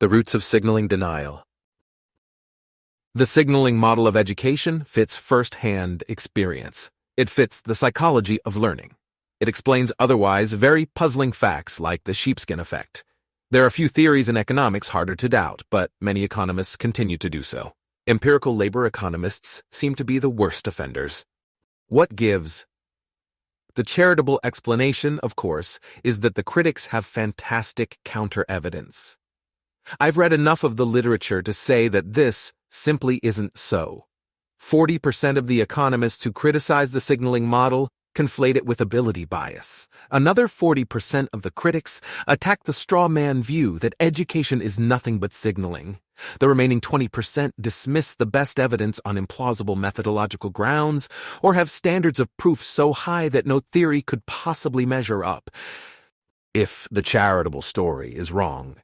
The roots of signaling denial. The signaling model of education fits first-hand experience. It fits the psychology of learning. It explains otherwise very puzzling facts like the sheepskin effect. There are few theories in economics harder to doubt, but many economists continue to do so. Empirical labor economists seem to be the worst offenders. What gives? The charitable explanation, of course, is that the critics have fantastic counter-evidence. I've read enough of the literature to say that this simply isn't so. 40% of the economists who criticize the signaling model conflate it with ability bias. Another 40% of the critics attack the straw man view that education is nothing but signaling. The remaining 20% dismiss the best evidence on implausible methodological grounds or have standards of proof so high that no theory could possibly measure up. If the charitable story is wrong,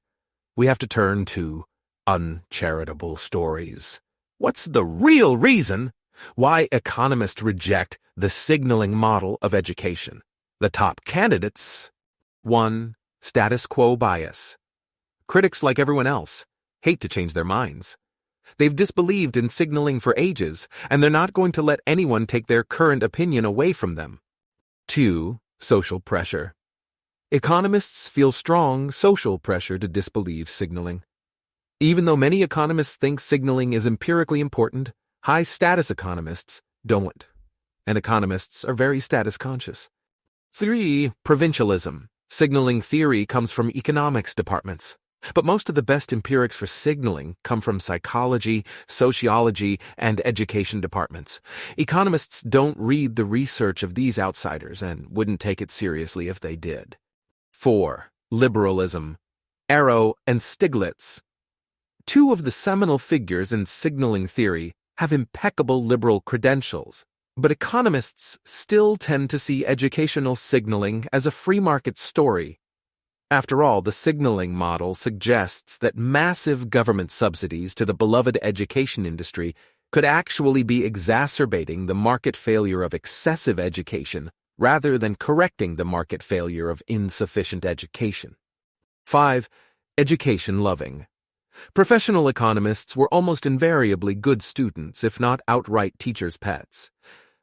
we have to turn to uncharitable stories. What's the real reason why economists reject the signaling model of education? The top candidates: 1. Status quo bias. Critics, like everyone else, hate to change their minds. They've disbelieved in signaling for ages, and they're not going to let anyone take their current opinion away from them. 2. Social pressure. Economists feel strong social pressure to disbelieve signaling. Even though many economists think signaling is empirically important, high-status economists don't, and economists are very status-conscious. 3. Provincialism. Signaling theory comes from economics departments, but most of the best empirics for signaling come from psychology, sociology, and education departments. Economists don't read the research of these outsiders and wouldn't take it seriously if they did. 4. Liberalism. Arrow and Stiglitz. Two of the seminal figures in signaling theory have impeccable liberal credentials, but economists still tend to see educational signaling as a free market story. After all, the signaling model suggests that massive government subsidies to the beloved education industry could actually be exacerbating the market failure of excessive education rather than correcting the market failure of insufficient education. 5. Education loving. Professional economists were almost invariably good students, if not outright teachers' pets.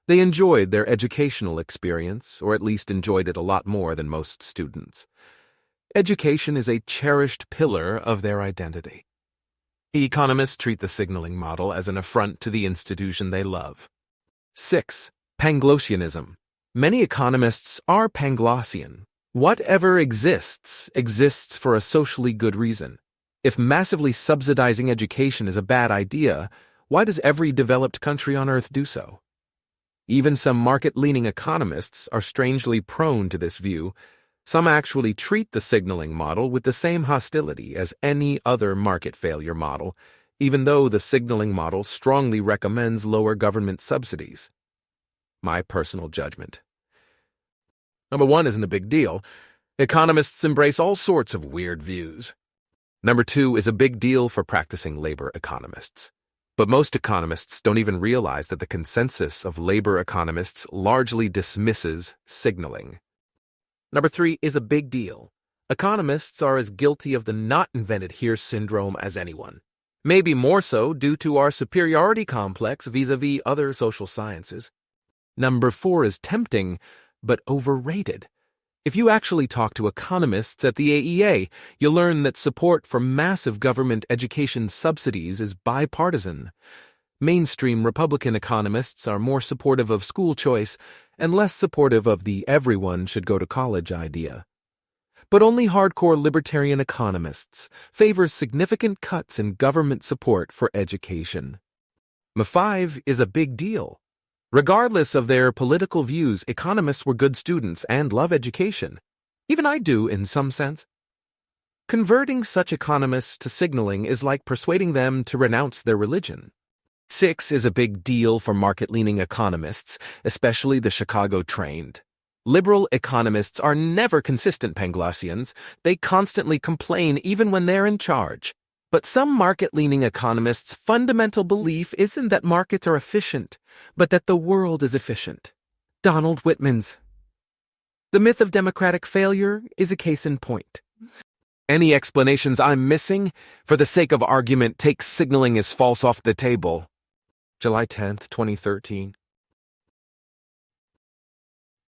They enjoyed their educational experience, or at least enjoyed it a lot more than most students. Education is a cherished pillar of their identity. Economists treat the signaling model as an affront to the institution they love. 6. Panglossianism. Many economists are Panglossian. Whatever exists for a socially good reason. If massively subsidizing education is a bad idea, why does every developed country on Earth do so? Even some market-leaning economists are strangely prone to this view. Some actually treat the signaling model with the same hostility as any other market failure model, even though the signaling model strongly recommends lower government subsidies. My personal judgment. Number 1 isn't a big deal. Economists embrace all sorts of weird views. Number 2 is a big deal for practicing labor economists. But most economists don't even realize that the consensus of labor economists largely dismisses signaling. Number 3 is a big deal. Economists are as guilty of the not invented here syndrome as anyone. Maybe more so due to our superiority complex vis-a-vis other social sciences. Number 4 is tempting, but overrated. If you actually talk to economists at the AEA, you'll learn that support for massive government education subsidies is bipartisan. Mainstream Republican economists are more supportive of school choice and less supportive of the everyone should go to college idea. But only hardcore libertarian economists favor significant cuts in government support for education. Number 5 is a big deal. Regardless of their political views, economists were good students and love education. Even I do, in some sense. Converting such economists to signaling is like persuading them to renounce their religion. 6 is a big deal for market-leaning economists, especially the Chicago-trained. Liberal economists are never consistent Panglossians. They constantly complain even when they're in charge. But some market-leaning economists' fundamental belief isn't that markets are efficient, but that the world is efficient. Donald Whitman's. The myth of democratic failure is a case in point. Any explanations I'm missing? For the sake of argument, take signaling as false off the table. July 10th, 2013.